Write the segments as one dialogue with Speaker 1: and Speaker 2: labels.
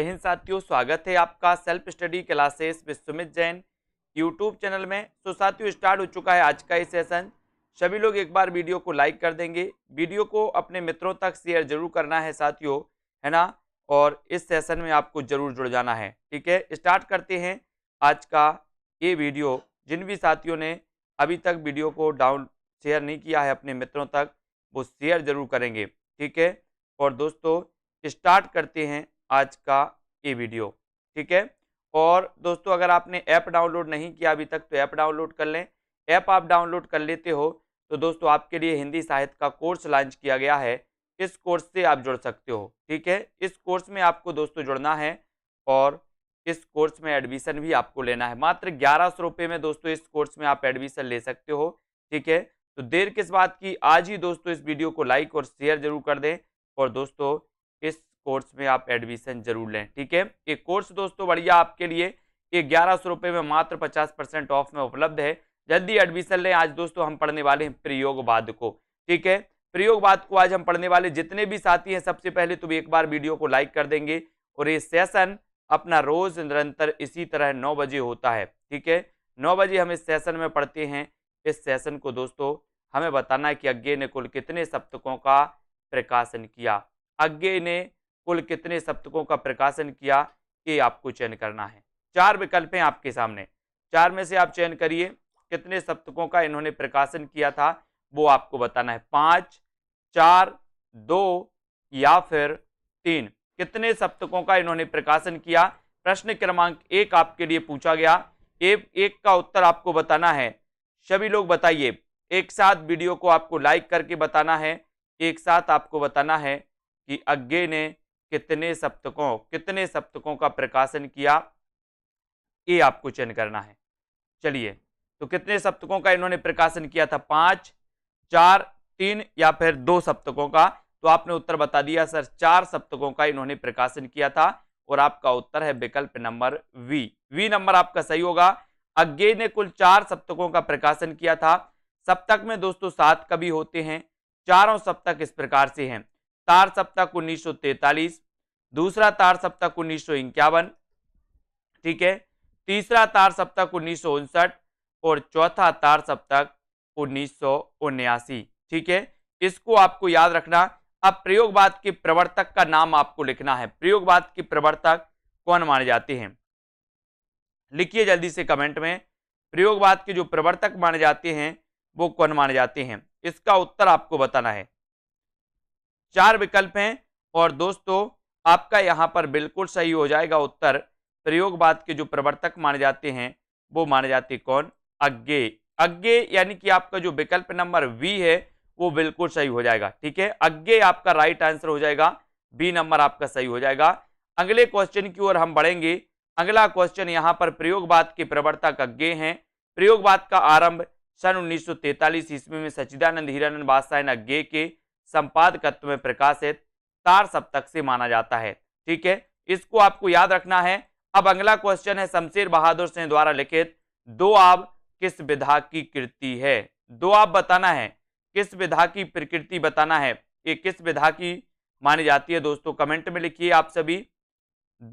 Speaker 1: जय हिंद साथियों, स्वागत है आपका self study classes with Sumit Jain YouTube channel में। तो साथियों, स्टार्ट हो चुका है आज का ये सेशन। सभी लोग एक बार वीडियो को लाइक कर देंगे, वीडियो को अपने मित्रों तक शेयर जरूर करना है साथियों, है ना। और इस सेशन में आपको जरूर जुड़ जाना है, ठीक है। स्टार्ट करते हैं आज का ये वीडियो। जिन भी साथियों ने अभी तक वीडियो को डाउन शेयर नहीं किया है अपने मित्रों तक, वो शेयर जरूर करेंगे, ठीक है। और दोस्तों, स्टार्ट करते हैं आज का ये वीडियो, ठीक है। और दोस्तों, अगर आपने ऐप डाउनलोड नहीं किया अभी तक तो ऐप डाउनलोड कर लें। ऐप आप डाउनलोड कर लेते हो तो दोस्तों आपके लिए हिंदी साहित्य का कोर्स लॉन्च किया गया है। इस कोर्स से आप जुड़ सकते हो, ठीक है। इस कोर्स में आपको दोस्तों जुड़ना है और इस कोर्स में एडमिशन भी आपको लेना है। मात्र 1100 रुपये में दोस्तों इस कोर्स में आप एडमिशन ले सकते हो, ठीक है। तो देर किस बात की, आज ही दोस्तों इस वीडियो को लाइक और शेयर जरूर कर दें और दोस्तों इस कोर्स में आप एडमिशन जरूर लें, ठीक है। ये कोर्स दोस्तों बढ़िया आपके लिए ये 1100 रुपये में मात्र 50% ऑफ में उपलब्ध है। जल्दी एडमिशन लें। आज दोस्तों हम पढ़ने वाले हैं प्रयोगवाद को, ठीक है। प्रयोगवाद को आज हम पढ़ने वाले। जितने भी साथी हैं सबसे पहले तो एक बार वीडियो को लाइक कर देंगे और ये सेशन अपना रोज निरंतर इसी तरह 9 बजे होता है, ठीक है। 9 बजे हम इस सेशन में पढ़ते हैं। इस सेशन को दोस्तों हमें बताना है कि अज्ञेय ने कुल कितने सप्तकों का प्रकाशन किया। अज्ञेय ने कुल कितने सप्तकों का प्रकाशन किया, ये आपको चयन करना है। 4 विकल्प हैं आपके सामने, 4 में से आप चयन करिए कितने सप्तकों का इन्होंने प्रकाशन किया था, वो आपको बताना है। 5, 4, 2 या फिर 3। कितने सप्तकों का इन्होंने प्रकाशन किया। प्रश्न क्रमांक 1 आपके लिए पूछा गया। एक का उत्तर आपको बताना है। सभी लोग बताइए, एक साथ वीडियो को आपको लाइक करके बताना है। एक साथ आपको बताना है कि अज्ञेय ने कितने सप्तकों का प्रकाशन किया, ये आपको चयन करना है। चलिए, तो कितने सप्तकों का इन्होंने प्रकाशन किया था, 5, 4, 3 या फिर 2 सप्तकों का। तो आपने उत्तर बता दिया सर, 4 सप्तकों का इन्होंने प्रकाशन किया था और आपका उत्तर है विकल्प नंबर वी नंबर आपका सही होगा। अज्ञेय ने कुल 4 सप्तकों का प्रकाशन किया था। सप्तक में दोस्तों 7 कवि होते हैं। चारों सप्तक इस प्रकार से हैं। तार सप्तक 1943, दूसरा तार सप्तक 1951, ठीक है। तीसरा तार सप्तक 1959 और चौथा तार सप्तक 1979, ठीक है। इसको आपको याद रखना। अब प्रयोगवाद के प्रवर्तक का नाम आपको लिखना है। प्रयोगवाद के प्रवर्तक कौन माने जाते हैं, लिखिए जल्दी से कमेंट में। प्रयोगवाद के जो प्रवर्तक माने जाते हैं वो कौन माने जाते हैं, इसका उत्तर आपको बताना है। 4 विकल्प हैं और दोस्तों आपका यहां पर बिल्कुल सही हो जाएगा उत्तर। प्रयोगवाद के जो प्रवर्तक माने जाते हैं वो माने जाते कौन, अज्ञेय। अज्ञेय यानी कि आपका जो विकल्प नंबर वी है वो बिल्कुल सही हो जाएगा, ठीक है। अज्ञेय आपका राइट आंसर हो जाएगा, बी नंबर आपका सही हो जाएगा। अगले क्वेश्चन की ओर हम बढ़ेंगे। अगला क्वेश्चन यहां पर प्रयोगवाद के प्रवर्तक अज्ञेय हैं। प्रयोगवाद का आरंभ सन 1943 ईस्वी में सच्चिदानंद हीरानंद बादशाह अज्ञेय के संपादकत्व में प्रकाशित तार सप्तक से माना जाता है, ठीक है। इसको आपको याद रखना है। अब अगला क्वेश्चन है, शमशेर बहादुर सिंह द्वारा लिखित दो आब किस विधा की कृति है। दो आब बताना है, किस विधा की प्रकृति बताना है। ये किस विधा की मानी जाती है दोस्तों, कमेंट में लिखिए आप सभी।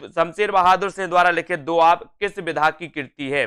Speaker 1: शमशेर बहादुर सिंह द्वारा लिखित दो आब किस विधा की कृति है।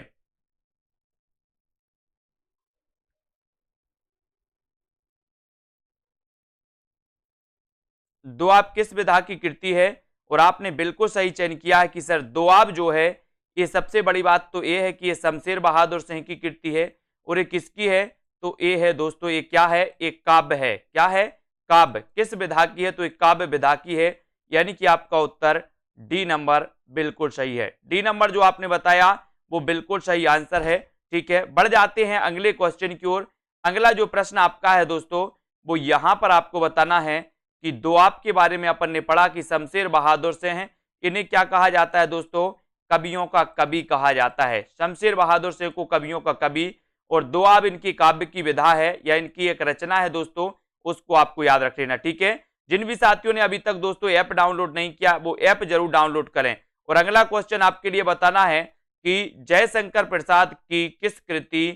Speaker 1: दोआब किस विधा की कृति है, और आपने बिल्कुल सही चयन किया है कि सर दोआब जो है, ये सबसे बड़ी बात तो ये है कि ये शमशेर बहादुर सिंह की कृति है। और ये किसकी है, तो ये है दोस्तों, ये क्या है, एक काव्य है। क्या है, काव्य। किस विधा की है, तो एक काव्य विधा की है। यानी कि आपका उत्तर डी नंबर बिल्कुल सही है। डी नंबर जो आपने बताया वो बिल्कुल सही आंसर है, ठीक है। बढ़ जाते हैं अगले क्वेश्चन की ओर। अगला जो प्रश्न आपका है दोस्तों, वो यहां पर आपको बताना है कि दोआब के बारे में अपन ने पढ़ा कि शमशेर बहादुर सिंह हैं, इन्हें क्या कहा जाता है दोस्तों, कवियों का कवि कहा जाता है। शमशेर बहादुर सिंह को कवियों का कवि, और दोआब इनकी काव्य की विधा है या इनकी एक रचना है दोस्तों, उसको आपको याद रख लेना, ठीक है। जिन भी साथियों ने अभी तक दोस्तों ऐप डाउनलोड नहीं किया वो ऐप जरूर डाउनलोड करें। और अगला क्वेश्चन आपके लिए बताना है कि जयशंकर प्रसाद की किस कृति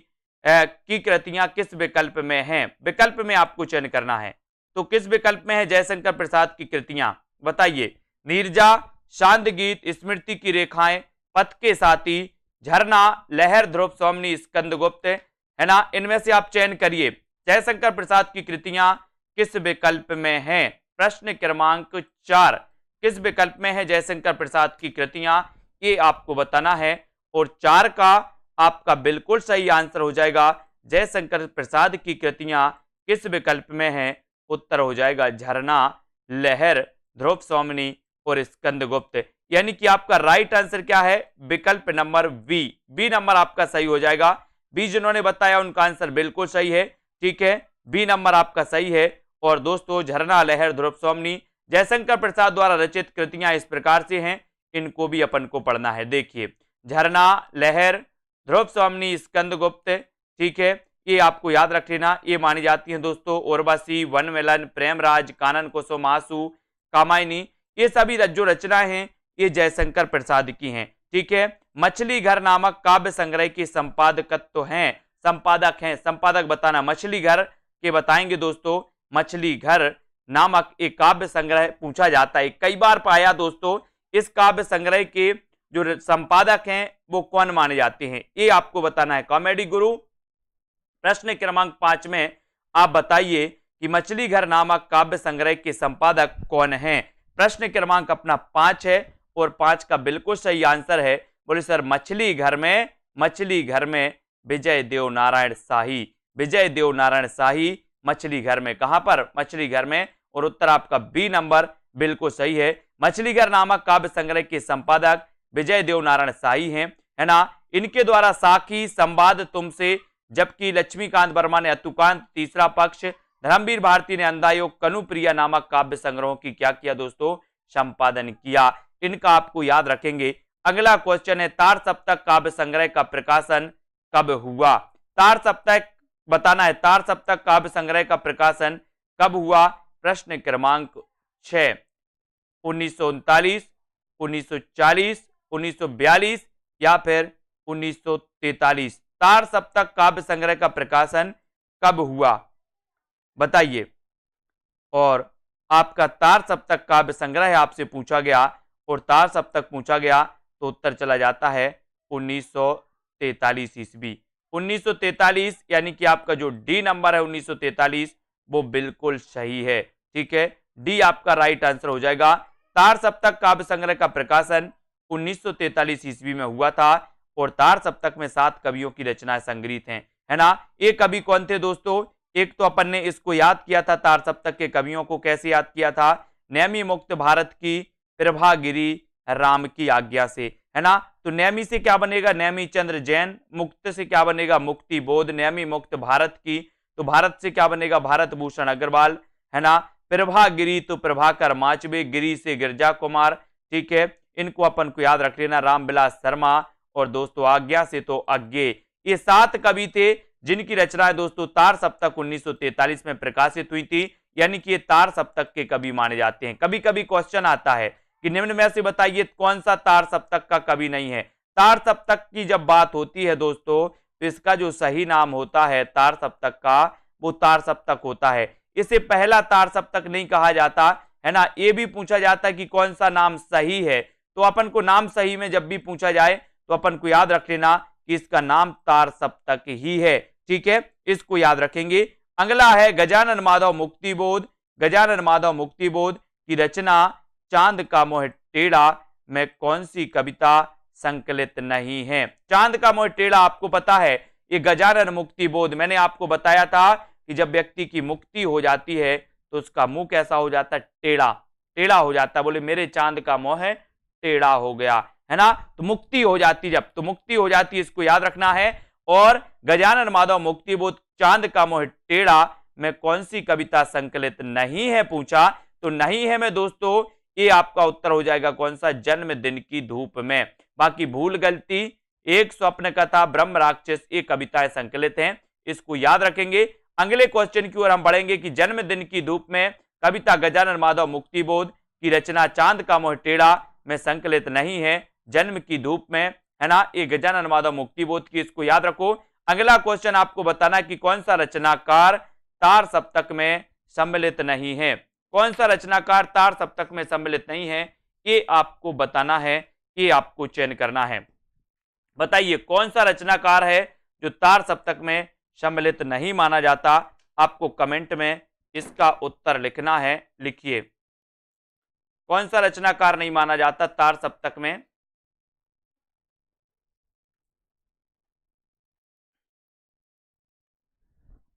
Speaker 1: की कृतियां किस विकल्प में हैं। विकल्प में आपको चयन करना है। तो किस विकल्प में है जयशंकर प्रसाद की कृतियां, बताइए। नीरजा, शांत गीत, स्मृति की रेखाएं, पथ के साथी, झरना, लहर, ध्रुव सोमनी, स्कंदगुप्त, है ना। इनमें से आप चयन करिए। जयशंकर प्रसाद की कृतियां किस विकल्प में हैं? प्रश्न क्रमांक 4, किस विकल्प में है जयशंकर प्रसाद की कृतियां, ये आपको बताना है। और 4 का आपका बिल्कुल सही आंसर हो जाएगा जयशंकर प्रसाद की कृतियां किस विकल्प में है। उत्तर हो जाएगा झरना, लहर, ध्रुव सोमनी और स्कंदगुप्त। यानी कि आपका राइट आंसर क्या है? विकल्प नंबर बी नंबर आपका सही हो जाएगा। बी जिन्होंने बताया उनका आंसर बिल्कुल सही है। ठीक है, बी नंबर आपका सही है। और दोस्तों, झरना, लहर, ध्रुव सोमनी जयशंकर प्रसाद द्वारा रचित कृतियां इस प्रकार से हैं, इनको भी अपन को पढ़ना है। देखिए, झरना, लहर, ध्रुव सोमनी, स्कंदगुप्त, ठीक है, ये आपको याद रख लेना। ये मानी जाती हैं दोस्तों उर्वशी, वनमेलन, प्रेमराज, कानन कुसुम, आंसू, कामायनी, ये सभी जो रचनाएं हैं ये जयशंकर प्रसाद की हैं। ठीक है, मछली घर नामक काव्य संग्रह के संपादकत्व हैं, संपादक हैं, संपादक बताना। मछली घर के बताएंगे दोस्तों। मछली घर नामक एक काव्य संग्रह पूछा जाता है, कई बार पाया दोस्तों। इस काव्य संग्रह के जो संपादक हैं वो कौन माने जाते हैं, ये आपको बताना है। कॉमेडी गुरु। प्रश्न क्रमांक 5 में आप बताइए कि मछली घर नामक काव्य संग्रह के संपादक कौन हैं। प्रश्न क्रमांक अपना 5 है और 5 का बिल्कुल सही आंसर है। बोले सर मछली घर में विजय देव नारायण शाही, विजय देव नारायण शाही मछली घर में। कहां पर? मछली घर में। और उत्तर आपका बी नंबर बिल्कुल सही है। मछली घर नामक काव्य संग्रह के संपादक विजय देव नारायण शाही हैं, है ना। इनके द्वारा साखी, संवाद तुमसे, जबकि लक्ष्मीकांत वर्मा ने अतुकांत, तीसरा पक्ष, धर्मवीर भारती ने अंधायोग, कनुप्रिया नामक काव्य संग्रहों की क्या किया दोस्तों? संपादन किया। इनका आपको याद रखेंगे। अगला क्वेश्चन है, तार सप्तक काव्य संग्रह का प्रकाशन कब हुआ? तार सप्तक बताना है, तार सप्तक काव्य संग्रह का प्रकाशन कब हुआ? प्रश्न क्रमांक 6, 1939, 1940, 1942 या फिर 1943। तार सप्तक काव्य संग्रह का प्रकाशन कब हुआ बताइए। और आपका तार सप्तक काव्य संग्रह आपसे पूछा गया और तार सप्तक पूछा गया तो उत्तर चला जाता है 1943 ईस्वी। 1943 यानी कि आपका जो डी नंबर है 1943 वो बिल्कुल सही है। ठीक है, डी आपका राइट आंसर हो जाएगा। तार सप्तक काव्य संग्रह का प्रकाशन 1943 ईस्वी में हुआ था और तार सप्तक में 7 कवियों की रचनाएं संग्रहित हैं, है ना। ये कवि कौन थे दोस्तों? एक तो अपन ने इसको याद किया था, तार सप्तक के कवियों को कैसे याद किया था? नेमी मुक्त भारत की, प्रभागिरी, राम की आज्ञा से, है ना। तो नेमी से क्या बनेगा? नेमी चंद्र जैन। मुक्त से क्या बनेगा? मुक्ति बोध। नेमी मुक्त भारत की, तो भारत से क्या बनेगा? भारत भूषण अग्रवाल, है ना। प्रभागिरी तो प्रभाकर माचबे, गिरी से गिरजा कुमार। ठीक है, इनको अपन को याद रख लेना, रामविलास शर्मा। और दोस्तों आज्ञा से तो अज्ञे। ये 7 कवि थे जिनकी रचनाएं दोस्तों तार सप्तक 1943 में प्रकाशित हुई थी, यानी कि ये तार सप्तक के कवि माने जाते हैं। कभी कभी क्वेश्चन आता है कि निम्न में से बताइए कौन सा तार सप्तक का कवि नहीं है। तार सप्तक की जब बात होती है दोस्तों तो इसका जो सही नाम होता है तार सप्तक का वो तार सप्तक होता है। इसे पहला तार सप्तक नहीं कहा जाता, है ना। ये भी पूछा जाता है कि कौन सा नाम सही है, तो अपन को नाम सही में जब भी पूछा जाए तो अपन को याद रख लेना कि इसका नाम तार सप्तक ही है। ठीक है, इसको याद रखेंगे। अगला है गजानन माधव मुक्तिबोध। गजानन माधव मुक्तिबोध की रचना चांद का मोह टेढ़ा में कौन सी कविता संकलित नहीं है? चांद का मोह टेढ़ा आपको पता है, ये गजानन मुक्तिबोध। मैंने आपको बताया था कि जब व्यक्ति की मुक्ति हो जाती है तो उसका मुंह कैसा हो जाता है? टेढ़ा, टेढ़ा हो जाता है। बोले मेरे चांद का मोह टेढ़ा हो गया, है ना। तो मुक्ति हो जाती, जब तो मुक्ति हो जाती, इसको याद रखना है। और गजानन माधव मुक्तिबोध चांद का मोह टेढ़ा में कौन सी कविता संकलित नहीं है पूछा, तो नहीं है में दोस्तों ये आपका उत्तर हो जाएगा कौन सा? जन्मदिन की धूप में। बाकी भूल गलती, एक स्वप्न कथा, ब्रह्म राक्षस, ये कविताएं संकलित हैं, इसको याद रखेंगे। अगले क्वेश्चन की ओर हम बढ़ेंगे कि जन्मदिन की धूप में कविता गजानन माधव मुक्तिबोध की रचना चांद का मोह टेढ़ा में संकलित नहीं है, जन्म की धूप में, है ना। ये गजानन माधव मुक्तिबोध की, इसको याद रखो। अगला क्वेश्चन आपको बताना कि कौन सा रचनाकार तार सप्तक में सम्मिलित नहीं है। कौन सा रचनाकार तार सप्तक में सम्मिलित नहीं है, ये आपको बताना है, ये आपको चयन करना है। बताइए कौन सा रचनाकार है जो तार सप्तक में सम्मिलित नहीं माना जाता। आपको कमेंट में इसका उत्तर लिखना है, लिखिए कौन सा रचनाकार नहीं माना जाता तार सप्तक में।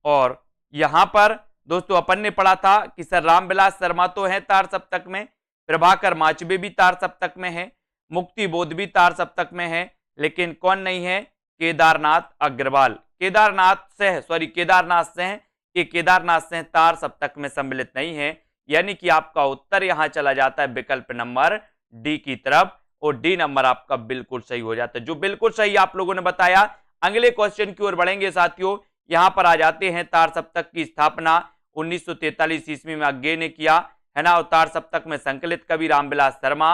Speaker 1: और यहां पर दोस्तों अपन ने पढ़ा था कि सर रामविलास शर्मा तो है तार सप्तक में, प्रभाकर माचबे भी तार सप्तक में है, मुक्ति बोध भी तार सप्तक में है, लेकिन कौन नहीं है, केदारनाथ अग्रवाल। केदारनाथ सिंह, ये केदारनाथ सिंह तार सप्तक में सम्मिलित नहीं है। यानी कि आपका उत्तर यहां चला जाता है विकल्प नंबर डी की तरफ, और डी नंबर आपका बिल्कुल सही हो जाता है, जो बिल्कुल सही आप लोगों ने बताया। अगले क्वेश्चन की ओर बढ़ेंगे साथियों। यहां पर आ जाते हैं, तार सप्तक की स्थापना 1943 ईस्वी में अज्ञे ने किया, है ना। और तार सप्तक में संकलित कवि रामविलास शर्मा,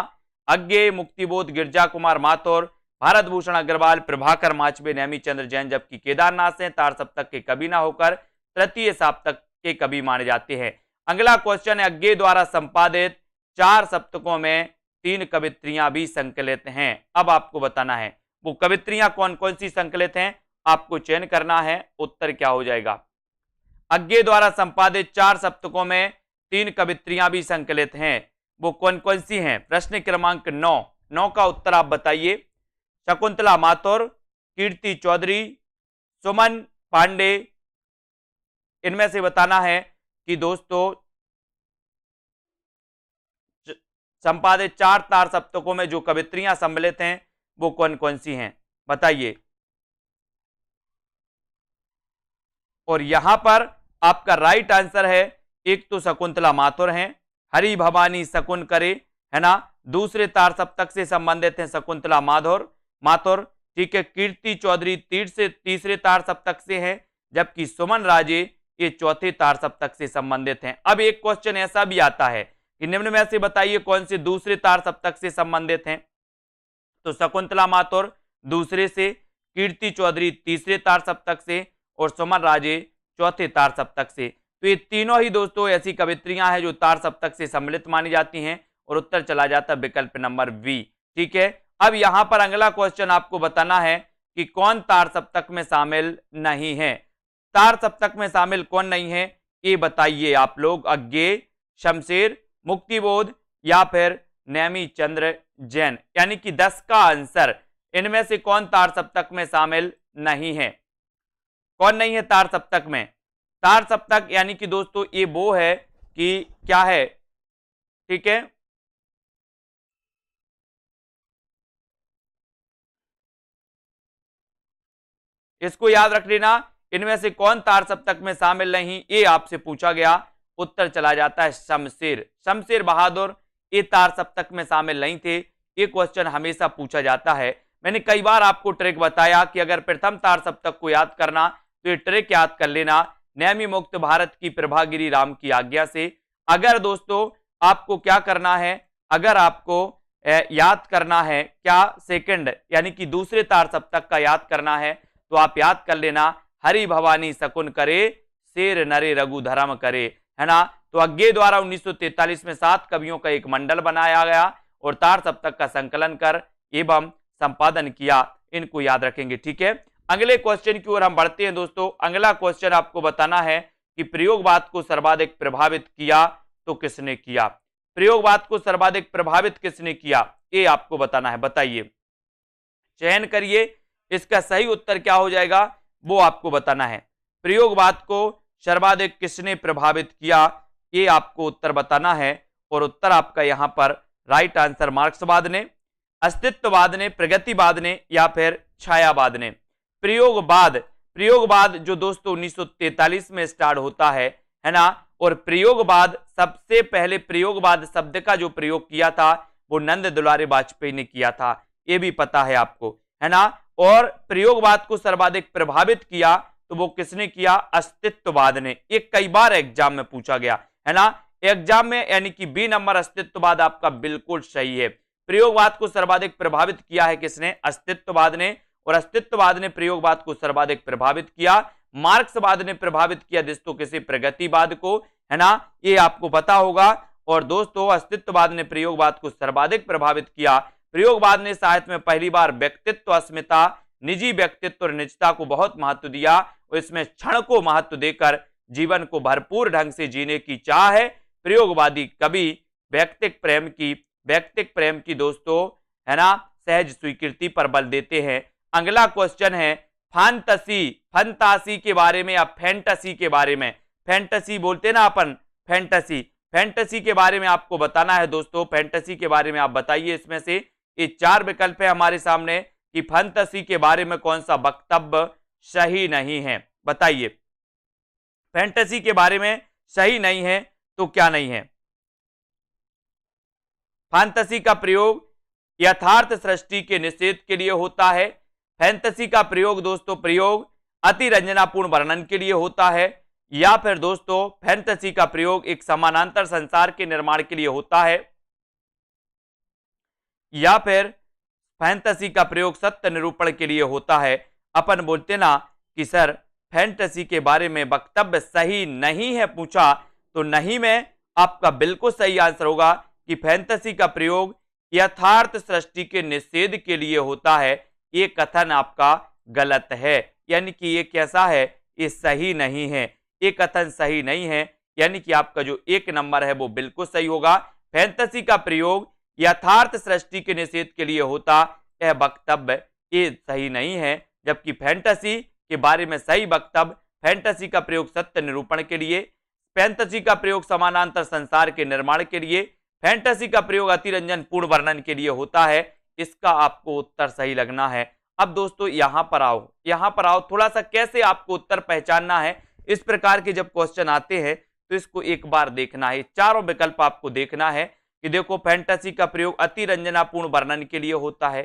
Speaker 1: अज्ञे, मुक्तिबोध गिरजा कुमार माथुर, भारत भूषण अग्रवाल, प्रभाकर माचबे, नेमी चंद्र जैन, जबकि केदारनाथ से तार सप्तक के कवि ना होकर तृतीय सप्तक के कवि माने जाते हैं। अगला क्वेश्चन है, अज्ञे द्वारा संपादित 4 सप्तकों में 3 कवित्रियां भी संकलित हैं। अब आपको बताना है वो कवित्रियां कौन कौन सी संकलित हैं, आपको चयन करना है, उत्तर क्या हो जाएगा। अज्ञे द्वारा संपादित 4 सप्तकों में 3 कवित्रियां भी संकलित हैं, वो कौन कौन सी हैं। प्रश्न क्रमांक 9 का उत्तर आप बताइए। शकुंतला माथुर, कीर्ति चौधरी, सुमन पांडे, इनमें से बताना है कि दोस्तों संपादित 4 तार सप्तकों में जो कवित्रियां सम्मिलित हैं वो कौन कौन सी हैं, बताइए। और यहां पर आपका राइट आंसर है, एक तो शकुंतला माथुर हैं, हरि भवानी शकुन करे, है ना। दूसरे तार सप्तक से संबंधित हैं शकुंतला माथुर, ठीक है। कीर्ति चौधरी तीसरे तार सप्तक से हैं, जबकि सुमन राजे ये चौथे तार सप्तक से संबंधित हैं। अब एक क्वेश्चन ऐसा भी आता है कि निम्न में से बताइए कौन से दूसरे तार सप्तक से संबंधित हैं। तो शकुंतला माथुर दूसरे से, कीर्ति चौधरी तीसरे तार सप्तक से, और सुमन राजे चौथे तार सप्तक से। तो ये तीनों ही दोस्तों ऐसी कवित्रियां हैं जो तार सप्तक से सम्मिलित मानी जाती हैं, और उत्तर चला जाता है विकल्प नंबर बी, ठीक है। अब यहां पर अगला क्वेश्चन आपको बताना है कि कौन तार सप्तक में शामिल नहीं है। तार सप्तक में शामिल कौन नहीं है, ये बताइए आप लोग। अज्ञे, शमशेर, मुक्तिबोध या फिर नेमी चंद्र जैन, यानी कि 10 का आंसर, इनमें से कौन तार सप्तक में शामिल नहीं है। कौन नहीं है तार सप्तक में। तार सप्तक यानी कि दोस्तों ये वो है कि क्या है, ठीक है। इसको याद रख लेना, इनमें से कौन तार सप्तक में शामिल नहीं, ये आपसे पूछा गया, उत्तर चला जाता है शमशेर बहादुर, ये तार सप्तक में शामिल नहीं थे। ये क्वेश्चन हमेशा पूछा जाता है। मैंने कई बार आपको ट्रिक बताया कि अगर प्रथम तार सप्तक को याद करना तो ये ट्रिक याद कर लेना, नेमी मुक्त भारत की प्रभागिरी राम की आज्ञा से। अगर दोस्तों आपको क्या करना है, अगर आपको याद करना है क्या, सेकंड यानी कि दूसरे तार सप्तक का याद करना है, तो आप याद कर लेना, हरि भवानी शकुन करे, शेर नरे रघु धर्म करे, है ना। तो अज्ञे द्वारा 1943 में 7 कवियों का एक मंडल बनाया गया और तार सप्तक का संकलन कर एवं संपादन किया, इनको याद रखेंगे, ठीक है। अगले क्वेश्चन की ओर हम बढ़ते हैं दोस्तों। अगला क्वेश्चन आपको बताना है कि प्रयोगवाद को सर्वाधिक प्रभावित किया तो किसने किया। प्रयोगवाद को सर्वाधिक प्रभावित किसने किया, ये आपको बताना है, बताइए। चयन करिए, इसका सही उत्तर क्या हो जाएगा वो आपको बताना है। प्रयोगवाद को सर्वाधिक किसने प्रभावित किया, ये आपको उत्तर बताना है। और उत्तर आपका यहां पर राइट आंसर मार्क्सवाद ने, अस्तित्ववाद ने, प्रगतिवाद ने या फिर छायावाद ने। प्रयोगवाद जो दोस्तों 1943 में स्टार्ट होता है ना। और प्रयोगवाद, सबसे पहले प्रयोगवाद शब्द का जो प्रयोग किया था वो नंद दुलारे वाजपेयी ने किया था, ये भी पता है आपको, है ना। और प्रयोगवाद को सर्वाधिक प्रभावित किया तो वो किसने किया, अस्तित्ववाद ने। ये कई बार एग्जाम में पूछा गया, है ना, एग्जाम में, यानी कि बी नंबर अस्तित्ववाद आपका बिल्कुल सही है। प्रयोगवाद को सर्वाधिक प्रभावित किया है किसने, अस्तित्ववाद ने। और अस्तित्ववाद ने प्रयोगवाद को सर्वाधिक प्रभावित किया। मार्क्सवाद ने प्रभावित किया दोस्तों किसे, प्रगतिवाद को, है ना, ये आपको पता होगा। और दोस्तों अस्तित्ववाद ने प्रयोगवाद को सर्वाधिक प्रभावित किया। प्रयोगवाद ने साहित्य में पहली बार व्यक्तित्व, अस्मिता, निजी व्यक्तित्व और निजता को बहुत महत्व दिया और इसमें क्षण को महत्व देकर जीवन को भरपूर ढंग से जीने की चाह है। प्रयोगवादी कवि व्यक्तिक प्रेम की दोस्तों है ना सहज स्वीकृति पर बल देते हैं। अगला क्वेश्चन है फंतासी के बारे में या फैंटेसी के बारे में। फैंटेसी बोलते ना अपन, फैंटेसी के बारे में आपको बताना है दोस्तों। फैंटेसी के बारे में आप बताइए। इसमें से ये 4 विकल्प है हमारे सामने कि फंतासी के बारे में कौन सा वक्तव्य सही नहीं है। बताइए फैंटेसी के बारे में सही नहीं है तो क्या नहीं है। फैंटेसी का प्रयोग यथार्थ सृष्टि के निषेध के लिए होता है। फैंटेसी का प्रयोग दोस्तों अतिरंजनापूर्ण वर्णन के लिए होता है, या फिर दोस्तों फैंटेसी का प्रयोग एक समानांतर संसार के निर्माण के लिए होता है, या फिर फैंटेसी का प्रयोग सत्य निरूपण के लिए होता है। अपन बोलते ना कि सर फैंटेसी के बारे में वक्तव्य सही नहीं है पूछा तो नहीं में आपका बिल्कुल सही आंसर होगा कि फैंटेसी का प्रयोग यथार्थ सृष्टि के निषेध के लिए होता है। ये कथन आपका गलत है, यानी कि ये कैसा है, ये सही नहीं है। ये कथन सही नहीं है, यानी कि आपका जो 1 नंबर है वो बिल्कुल सही होगा। फैंटेसी का प्रयोग यथार्थ सृष्टि के निषेध के लिए होता यह वक्तव्य ये सही नहीं है, जबकि फैंटेसी के बारे में सही वक्तव्य फैंटेसी का प्रयोग सत्य निरूपण के लिए, फैंटेसी का प्रयोग समानांतर संसार के निर्माण के लिए, फैंटेसी का प्रयोग अतिरंजन पूर्ण वर्णन के लिए होता है। इसका आपको उत्तर सही लगना है। अब दोस्तों यहां पर आओ थोड़ा सा कैसे आपको उत्तर पहचानना है। इस प्रकार के जब क्वेश्चन आते हैं तो इसको एक बार देखना है, चारों विकल्प आपको देखना है कि देखो फैंटेसी का प्रयोग अतिरंजनापूर्ण वर्णन के लिए होता है,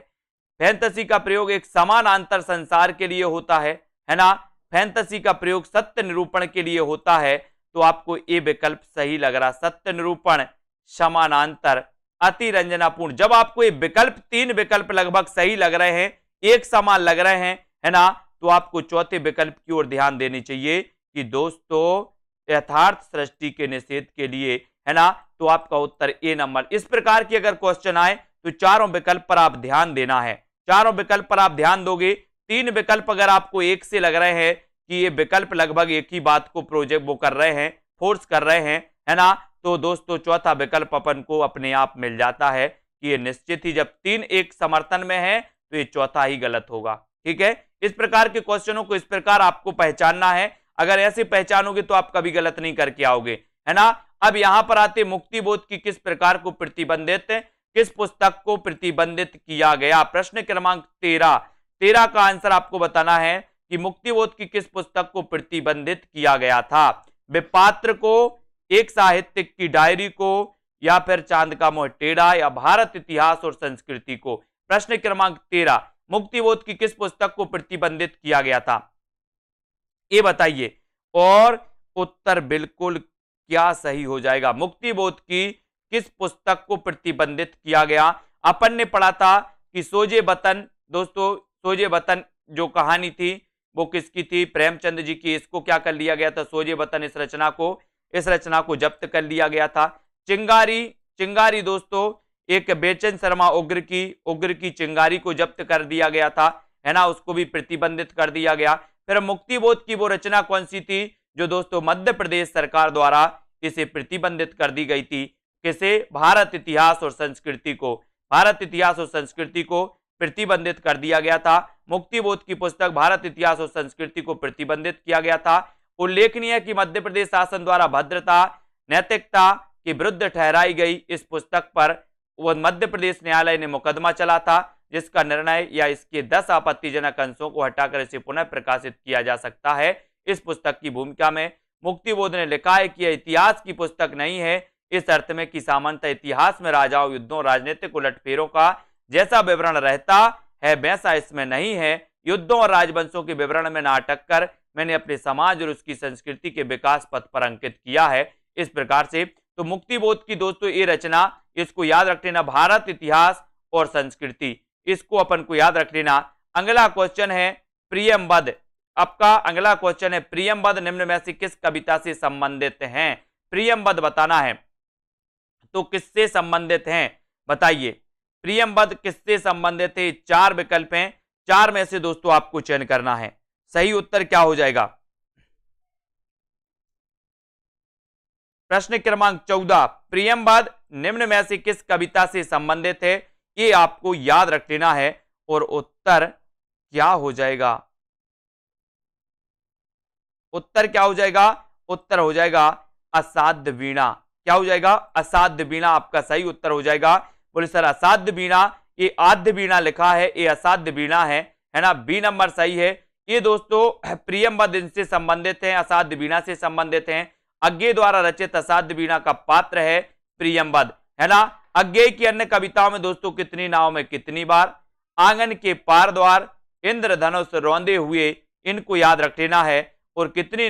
Speaker 1: फैंटेसी का प्रयोग एक समानांतर संसार के लिए होता है ना, फैंटेसी का प्रयोग सत्य निरूपण के लिए होता है। तो आपको ये विकल्प सही लग रहा, सत्य निरूपण, समानांतर, अतिरंजनापूर्ण। जब आपको ये विकल्प 3 विकल्प लगभग सही लग रहे हैं, एक समान लग रहे हैं है ना, तो आपको चौथे विकल्प की ओर ध्यान देनी चाहिए कि दोस्तों यथार्थ सृष्टि के निषेध के लिए है ना, तो आपका उत्तर ए नंबर। इस प्रकार की अगर क्वेश्चन आए तो चारों विकल्प पर आप ध्यान देना है, चारों विकल्प पर आप ध्यान दोगे। 3 विकल्प अगर आपको एक से लग रहे हैं कि ये विकल्प लगभग एक ही बात को प्रोजेक्ट वो कर रहे हैं, फोर्स कर रहे हैं है ना, तो दोस्तों चौथा विकल्प अपन को अपने आप मिल जाता है कि ये निश्चित ही जब 3 एक समर्थन में है तो ये चौथा ही गलत होगा। ठीक है, इस प्रकार के क्वेश्चनों को इस प्रकार आपको पहचानना है। अगर ऐसे पहचानोगे तो आप कभी गलत नहीं करके आओगे है ना। अब यहां पर आते मुक्तिबोध की किस प्रकार को प्रतिबंधित, किस पुस्तक को प्रतिबंधित किया गया। प्रश्न क्रमांक 13 का आंसर आपको बताना है कि मुक्तिबोध की किस पुस्तक को प्रतिबंधित किया गया था। विपात्र को, एक साहित्यिक की डायरी को, या फिर चांद का मोह टेढ़ा, या भारत इतिहास और संस्कृति को। प्रश्न क्रमांक 13 मुक्तिबोध की किस पुस्तक को प्रतिबंधित किया गया था, ये बताइए और उत्तर बिल्कुल क्या सही हो जाएगा। मुक्तिबोध की किस पुस्तक को प्रतिबंधित किया गया। अपन ने पढ़ा था कि सोजे वतन, दोस्तों सोजे वतन जो कहानी थी वो किसकी थी, प्रेमचंद जी की। इसको क्या कर लिया गया था, सोजे वतन, इस रचना को जब्त कर लिया गया था। चिंगारी दोस्तों एक बेचन शर्मा उग्र की चिंगारी को जब्त कर दिया गया था है ना, उसको भी प्रतिबंधित कर दिया गया। फिर मुक्तिबोध की वो रचना कौन सी थी जो दोस्तों मध्य प्रदेश सरकार द्वारा इसे प्रतिबंधित कर दी गई थी, किसे, भारत इतिहास और संस्कृति को। भारत इतिहास और संस्कृति को प्रतिबंधित कर दिया गया था। मुक्तिबोध की पुस्तक भारत इतिहास और संस्कृति को प्रतिबंधित किया गया था। उल्लेखनीय है कि मध्य प्रदेश शासन द्वारा भद्रता, नैतिकता के विरुद्ध ठहराई गई इस पुस्तक पर वो मध्य प्रदेश न्यायालय ने मुकदमा चला था, जिसका निर्णय या इसके 10 आपत्तिजनक अंशों को हटाकर इसे पुनः प्रकाशित किया जा सकता है। इस पुस्तक की भूमिका में मुक्तिबोध ने लिखा है कि यह इतिहास की पुस्तक नहीं है, इस अर्थ में कि सामान्यतः इतिहास में राजाओं, युद्धों, राजनीतिक उलटफेरों का जैसा विवरण रहता है वैसा इसमें नहीं है। युद्धों और राजवंशों के विवरण में न अटक कर मैंने अपने समाज और उसकी संस्कृति के विकास पथ पर अंकित किया है। इस प्रकार से तो मुक्तिबोध की दोस्तों ये रचना, इसको याद रख लेना, भारत इतिहास और संस्कृति, इसको अपन को याद रख लेना। अगला क्वेश्चन है प्रियमबद्ध। आपका अगला क्वेश्चन है प्रियमबद्ध निम्न में से किस कविता से संबंधित हैं। प्रियमबद्ध बताना है। तो किससे संबंधित हैं? बताइए, प्रियंबद किससे संबंधित है? 4 विकल्प हैं, 4 में से दोस्तों आपको चयन करना है। सही उत्तर क्या हो जाएगा? प्रश्न क्रमांक 14, प्रियंबद निम्न में से किस कविता से संबंधित है? ये आपको याद रख लेना है और उत्तर क्या हो जाएगा? उत्तर क्या हो जाएगा? उत्तर हो जाएगा असाध्य वीणा। क्या हो जाएगा? असाध्य वीणा आपका सही उत्तर हो जाएगा। बोले सर असाध्य वीणा, ये आद्य वीणा लिखा है, ये असाध्य वीणा है ना? बी नंबर सही है। ये दोस्तों प्रियंबद इनसे संबंधित है, असाध्य वीणा से संबंधित हैं। अज्ञेय द्वारा रचित असाध्य वीणा का पात्र है प्रियंबद, है ना? अज्ञेय की अन्य कविताओं में दोस्तों कितनी नाव में कितनी बार, आंगन के पार द्वार, इंद्रधनुष रौंदे हुए, इनको याद रख लेना है। और कितनी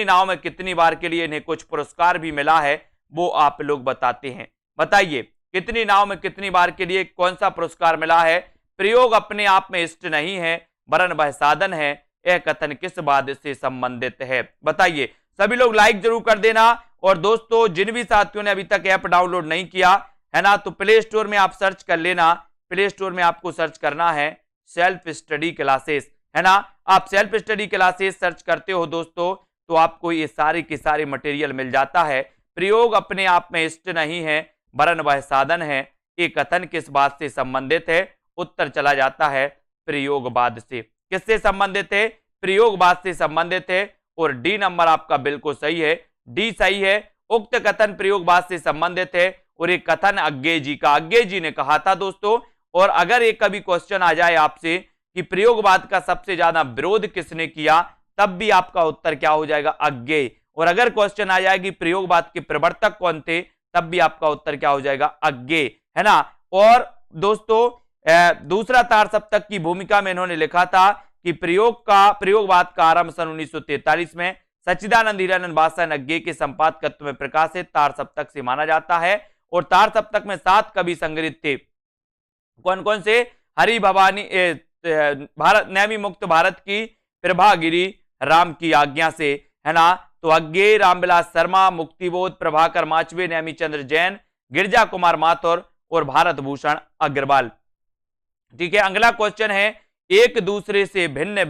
Speaker 1: नाव में कितनी बार के लिए इन्हें कुछ पुरस्कार भी मिला है, वो आप लोग बताते हैं। बताइए, कितनी नाव में कितनी बार के लिए कौन सा पुरस्कार मिला है? प्रयोग अपने आप में इष्ट नहीं है, वरन वह साधन है। यह कथन किस बात से संबंधित है? बताइए। सभी लोग लाइक जरूर कर देना। और दोस्तों जिन भी साथियों ने अभी तक ऐप डाउनलोड नहीं किया है ना, तो प्ले स्टोर में आप सर्च कर लेना। प्ले स्टोर में आपको सर्च करना है सेल्फ स्टडी क्लासेस, है ना? आप सेल्फ स्टडी क्लासेस सर्च करते हो दोस्तों, तो आपको ये सारी की सारी मटेरियल मिल जाता है। प्रयोग अपने आप में इष्ट नहीं है, वरन वह साधन है। ये कथन किस बात से संबंधित है? उत्तर चला जाता है प्रयोगवाद से। किससे संबंधित है? प्रयोगवाद से संबंधित है। और डी नंबर आपका बिल्कुल सही है, डी सही है। उक्त कथन प्रयोगवाद से संबंधित है। और ये कथन अज्ञेय जी का, अज्ञेय जी ने कहा था दोस्तों। और अगर एक कभी क्वेश्चन आ जाए आपसे कि प्रयोगवाद का सबसे ज्यादा विरोध किसने किया, तब भी आपका उत्तर क्या हो जाएगा? अज्ञेय। और अगर क्वेश्चन आ जाएगी प्रयोगवाद के प्रवर्तक कौन थे, तब भी आपका उत्तर क्या हो जाएगा? अज्ञेय, है ना? और दोस्तों दूसरा तार सप्तक की भूमिका में इन्होंने लिखा था कि प्रयोगवाद का आरंभ सन 1943 में सच्चिदानंद हीरानंद बादशाह अज्ञेय के संपादकत्व में प्रकाशित तार सप्तक से माना जाता है। और तार सप्तक में 7 कवि संग्रहित थे। कौन कौन से? हरि भवानी, भारत नैमी मुक्त भारत की, प्रभागिरी, राम की आज्ञा से, है ना? तो अज्ञेय, रामविलास शर्मा, मुक्तिबोध, प्रभाकर माचवे, नैमी चंद्र जैन, गिरजा कुमार माथुर और भारत भूषण अग्रवाल। ठीक है, अगला क्वेश्चन है एक दूसरे से भिन्न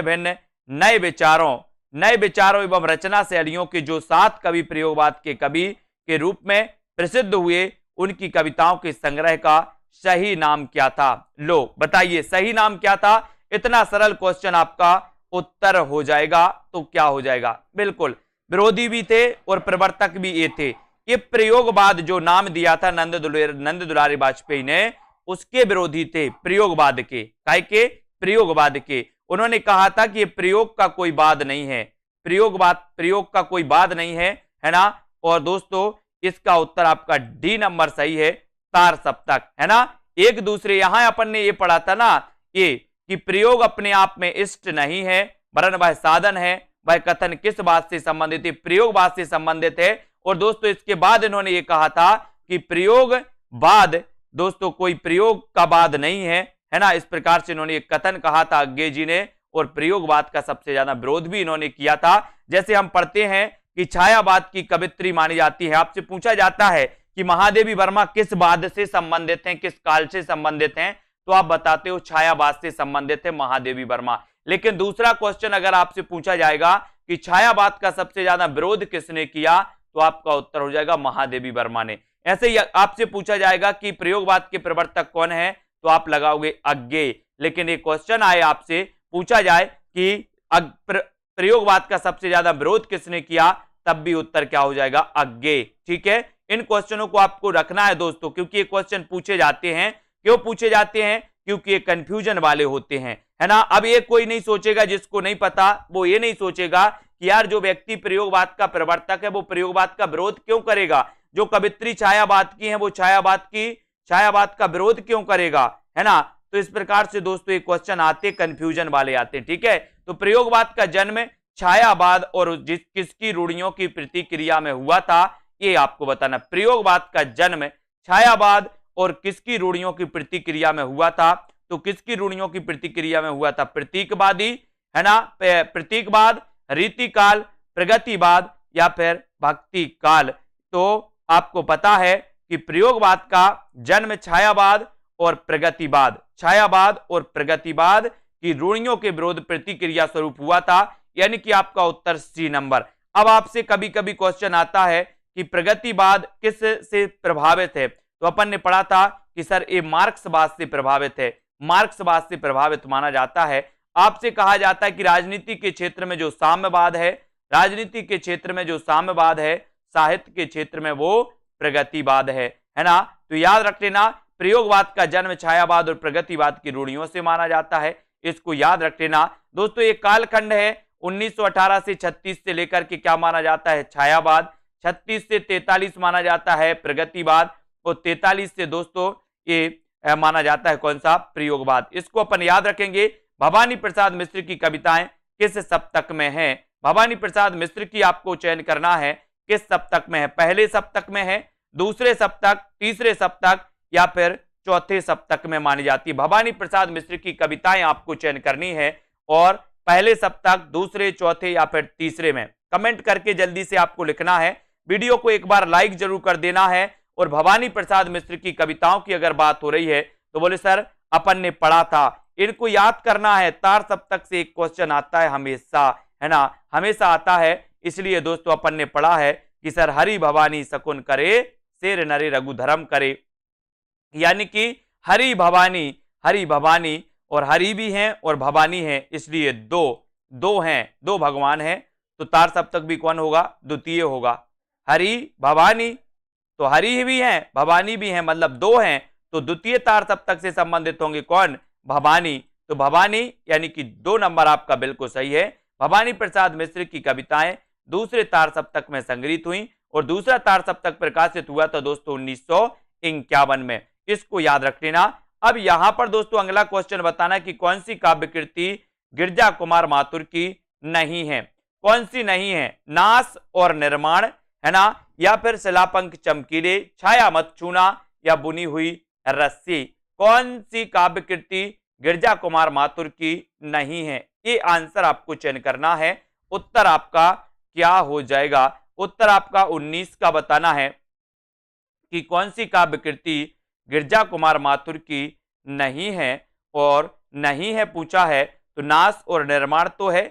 Speaker 1: भिन्न नए विचारों एवं रचना शैलियों के जो 7 कवि प्रयोगवाद के कवि के रूप में प्रसिद्ध हुए, उनकी कविताओं के संग्रह का सही नाम क्या था? लो बताइए, सही नाम क्या था? इतना सरल क्वेश्चन, आपका उत्तर हो जाएगा तो क्या हो जाएगा? बिल्कुल विरोधी भी थे और प्रवर्तक भी ये थे। ये प्रयोगवाद जो नाम दिया था नंद दुलारी वाजपेयी ने, उसके विरोधी थे प्रयोगवाद के। काय के? प्रयोगवाद के। उन्होंने कहा था कि ये प्रयोग का कोई बाद नहीं है, प्रयोग का कोई बाद नहीं है ना? और दोस्तों इसका उत्तर आपका डी नंबर सही है, तार सप्तक, है ना? एक दूसरे, यहां अपन ने ये पढ़ा था ना, ये कि प्रयोग अपने आप में इष्ट नहीं है, वरन वह साधन है। वह कथन किस बात से संबंधित है? प्रयोगवाद से संबंधित है। और दोस्तों इसके बाद इन्होंने ये कहा था कि प्रयोगवाद दोस्तों कोई प्रयोग का बाद नहीं है ना? इस प्रकार से इन्होंने एक कथन कहा था अज्ञेय जी ने। और प्रयोगवाद का सबसे ज्यादा विरोध भी इन्होंने किया था। जैसे हम पढ़ते हैं कि छायावाद की कवित्री मानी जाती है। आपसे पूछा जाता है कि महादेवी वर्मा किस वाद से संबंधित हैं, किस काल से संबंधित हैं, तो आप बताते हो छायावाद से संबंधित है महादेवी वर्मा। लेकिन दूसरा क्वेश्चन अगर आपसे पूछा जाएगा कि छायावाद का सबसे ज्यादा विरोध किसने किया, तो आपका उत्तर हो जाएगा महादेवी वर्मा ने। ऐसे ही आपसे पूछा जाएगा कि प्रयोगवाद के प्रवर्तक कौन है, तो आप लगाओगे अज्ञेय। लेकिन एक क्वेश्चन आए, आपसे पूछा जाए कि प्रयोगवाद का सबसे ज्यादा विरोध किसने किया, तब भी उत्तर क्या हो जाएगा? अज्ञेय। ठीक है, इन क्वेश्चनों को आपको रखना है दोस्तों, क्योंकि ये क्वेश्चन पूछे जाते हैं। क्यों पूछे जाते हैं? क्योंकि ये कंफ्यूजन वाले होते हैं, है ना? अब ये कोई नहीं सोचेगा, जिसको नहीं पता वो ये नहीं सोचेगा कि यार जो व्यक्ति प्रयोगवाद का प्रवर्तक है वो प्रयोगवाद का विरोध क्यों करेगा, जो कवित्री छायावाद की है वो छायावाद का विरोध क्यों करेगा, है ना? तो इस प्रकार से दोस्तों ये क्वेश्चन आते, कंफ्यूजन वाले आते हैं। ठीक है, तो प्रयोगवाद का जन्म छायावाद और किसकी रूढ़ियों की प्रतिक्रिया में हुआ था, ये आपको बताना। प्रयोगवाद का जन्म छायावाद और किसकी रूढ़ियों की प्रतिक्रिया में हुआ था, तो किसकी रूढ़ियों की प्रतिक्रिया में हुआ था? प्रतीकवादी, है ना? प्रतीकवाद, रीतिकाल, प्रगतिवाद या फिर भक्ति काल, तो आपको पता है कि प्रयोगवाद का जन्म छायावाद और प्रगतिवाद की रूढ़ियों के विरोध प्रतिक्रिया स्वरूप हुआ था, यानी कि आपका उत्तर सी नंबर। अब आपसे कभी कभी क्वेश्चन आता है कि प्रगतिवाद किस से प्रभावित है, तो अपन ने पढ़ा था कि सर ये मार्क्सवाद से प्रभावित है, मार्क्सवाद से प्रभावित माना जाता है। आपसे कहा जाता है कि राजनीति के क्षेत्र में जो साम्यवाद है, राजनीति के क्षेत्र में जो साम्यवाद है, साहित्य के क्षेत्र में वो प्रगतिवाद है ना। तो याद रख लेना, प्रयोगवाद का जन्म छायावाद और प्रगतिवाद की रूढ़ियों से माना जाता है, इसको याद रख लेना। दोस्तों ये कालखंड है 1918 से 36 से लेकर के क्या माना जाता है, छायावाद, 36 से 43 माना जाता है प्रगतिवाद, और 43 से दोस्तों ये माना जाता है कौन सा, प्रयोगवाद। इसको अपन याद रखेंगे। भवानी प्रसाद मिश्र की कविताएं किस सप्तक में हैं, भवानी प्रसाद मिश्र की आपको चयन करना है किस सप्तक में है, पहले सप्तक में है, दूसरे सप्तक, तीसरे सप्तक या फिर चौथे सप्तक में मानी जाती है। भवानी प्रसाद मिश्र की कविताएं आपको चयन करनी है और पहले सप्तक, दूसरे, चौथे या फिर तीसरे में। कमेंट करके जल्दी से आपको लिखना है। वीडियो को एक बार लाइक जरूर कर देना है। और भवानी प्रसाद मिश्र की कविताओं की अगर बात हो रही है तो बोले सर अपन ने पढ़ा था, इनको याद करना है। तार सप्तक से एक क्वेश्चन आता है हमेशा, है ना, हमेशा आता है। इसलिए दोस्तों अपन ने पढ़ा है कि सर हरि भवानी शकुन करे, शेर नरे रघुधर्म करे, यानी कि हरि भवानी और हरि भी हैं और भवानी हैं, इसलिए दो हैं, दो भगवान हैं। तो तार सप्तक भी कौन होगा, द्वितीय होगा। हरि भवानी, तो हरि भी हैं भवानी भी हैं, मतलब दो हैं, तो द्वितीय तार सप्तक से संबंधित होंगे कौन, भवानी। तो भवानी यानी कि 2 नंबर आपका बिल्कुल सही है। भवानी प्रसाद मिश्र की कविताएं दूसरे तार सप्तक में संग्रहित हुई और दूसरा तार सप्तक प्रकाशित हुआ था दोस्तों 1951 में। इसको याद रख लेना। अब यहां पर दोस्तों अगला क्वेश्चन बताना कि कौन सी काव्य कृति गिरजा कुमार माथुर की नहीं है, कौन सी नहीं है, नाश और निर्माण, है ना, या फिर शिलापंख चमकीले, छाया मत छूना या बुनी हुई रस्सी। कौन सी काव्य कृति गिरजा कुमार माथुर की नहीं है, ये आंसर आपको चयन करना है। उत्तर आपका क्या हो जाएगा, उत्तर आपका 19 का बताना है कि कौन सी काव्य कृति गिरजा कुमार माथुर की नहीं है। और नहीं है पूछा है तो नाश और निर्माण तो है,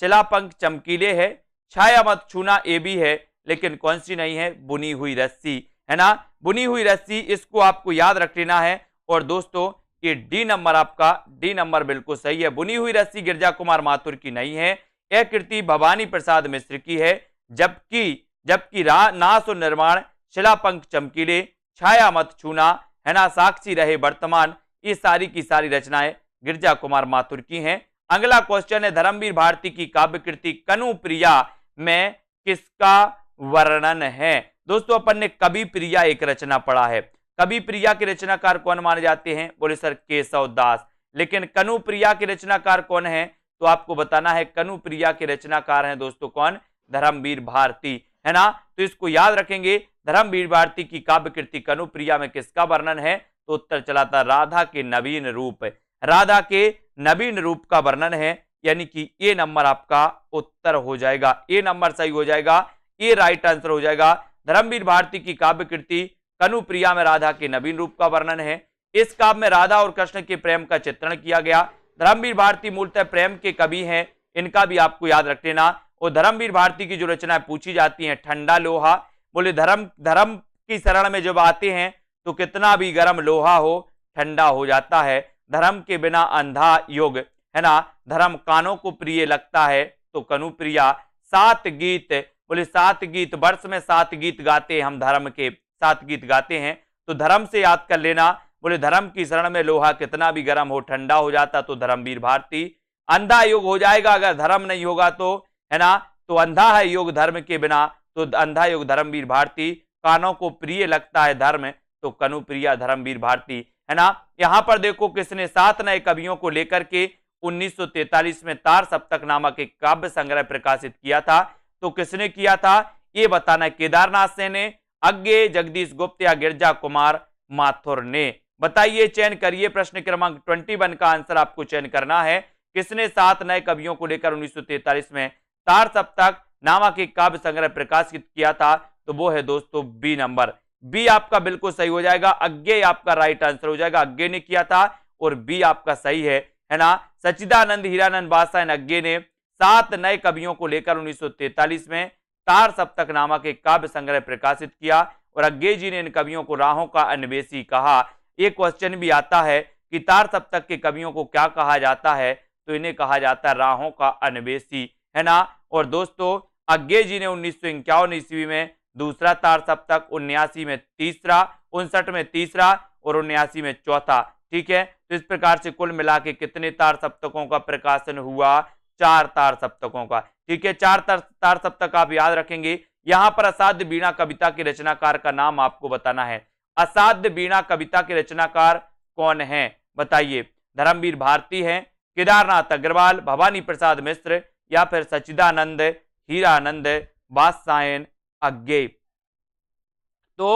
Speaker 1: शिलापंख चमकीले है, छाया मत छूना ये भी है, लेकिन कौन सी नहीं है, बुनी हुई रस्सी, है ना, बुनी हुई रस्सी। इसको आपको याद रख लेना है। और दोस्तों ये डी नंबर आपका, डी नंबर बिल्कुल सही है। बुनी हुई रस्सी गिरजा कुमार माथुर की नहीं है, यह कृति भवानी प्रसाद मिश्र की है। जबकि नाश और निर्माण, शिलापंख चमकीले, छाया मत छूना, है ना, साक्षी रहे वर्तमान, ये सारी की सारी रचनाएं गिरजा कुमार माथुर की हैं। अगला क्वेश्चन है धर्मवीर भारती की काव्य कृति कनु प्रिया में किसका वर्णन है। दोस्तों अपन ने कवि प्रिया एक रचना पढ़ा है। कवि प्रिया के रचनाकार कौन माने जाते हैं, बोले सर केशव दास। लेकिन कनु प्रिया के रचनाकार कौन है, तो आपको बताना है कनु प्रिया के रचनाकार हैं दोस्तों कौन, धर्मवीर भारती, है ना। तो इसको याद रखेंगे। धर्मवीर भारती की काव्य कृति कनु प्रिया में किसका वर्णन है, तो उत्तर चला था राधा के नवीन रूप, राधा के नवीन रूप का वर्णन है, यानी कि ए नंबर आपका उत्तर हो जाएगा, ए नंबर सही हो जाएगा, ये राइट आंसर हो जाएगा। धर्मवीर भारती की काव्य कृति कनु प्रिया में राधा के नवीन रूप का वर्णन है। इस काव्य में राधा और कृष्ण के प्रेम का चित्रण किया गया। धर्मवीर भारती मूलतः प्रेम के कवि हैं, इनका भी आपको याद रख लेना। और धर्मवीर भारती की जो रचनाएं पूछी जाती हैं, ठंडा लोहा, बोले धर्म की शरण में जब आते हैं तो कितना भी गर्म लोहा हो ठंडा हो जाता है। धर्म के बिना अंधा युग, है ना, धर्म कानों को प्रिय लगता है, तो कनु प्रिया। 7 गीत, बोले 7 गीत, वर्ष में 7 गीत गाते हैं हम, धर्म के 7 गीत गाते हैं, तो धर्म से याद कर लेना। बोले धर्म की शरण में लोहा कितना भी गर्म हो ठंडा हो जाता, तो धर्मवीर भारती। अंधा युग हो जाएगा अगर धर्म नहीं होगा तो, है ना, तो अंधा है युग धर्म के बिना, तो अंधा युग धर्मवीर भारती। कानों को प्रिय लगता है धर्म, तो कनु प्रिया धर्मवीर भारती, है ना। यहां पर देखो किसने 7 नए कवियों को लेकर के 1943 में तार सप्तक नामक एक काव्य संग्रह प्रकाशित किया था। तो किसने किया था ये बताना है, केदारनाथ सेन ने, अज्ञे, जगदीश गुप्त या गिरजा कुमार माथुर ने। बताइए, चयन करिए। प्रश्न क्रमांक 21 का आंसर आपको चयन करना है। किसने 7 नए कवियों को लेकर 1943 में तार सप्तक नामक एक काव्य संग्रह प्रकाशित किया था, तो वो है दोस्तों बी नंबर। बी आपका बिल्कुल सही हो जाएगा, अज्ञेय आपका राइट आंसर हो जाएगा। अज्ञेय ने किया था और बी आपका सही है ना। सच्चिदानंद हीरानंद बादशाह अज्ञेय ने 7 नए कवियों को लेकर 1943 में तार सप्तक नामक एक काव्य संग्रह प्रकाशित किया और अज्ञेय जी ने इन कवियों को राहों का अन्वेषी कहा। एक क्वेश्चन भी आता है कि तार सप्तक के कवियों को क्या कहा जाता है, तो इन्हें कहा जाता है राहों का अन्वेषी, है ना। और दोस्तों अज्ञेय जी ने 1951 ईस्वी में दूसरा तार सप्तक, 79 में तीसरा, 59 में तीसरा और 79 में चौथा। ठीक है, तो इस प्रकार से कुल मिला के कितने तार सप्तकों का प्रकाशन हुआ? 4 तार सप्तकों का। ठीक है, 4 तार सप्तक आप याद रखेंगे। यहां पर असाध्य वीणा कविता के रचनाकार का नाम आपको बताना है। असाध्य वीणा कविता के रचनाकार कौन है बताइए? धर्मवीर भारती हैं, केदारनाथ अग्रवाल, भवानी प्रसाद मिश्र या फिर सच्चिदानंद हीरानंद बादशाह अज्ञेय। तो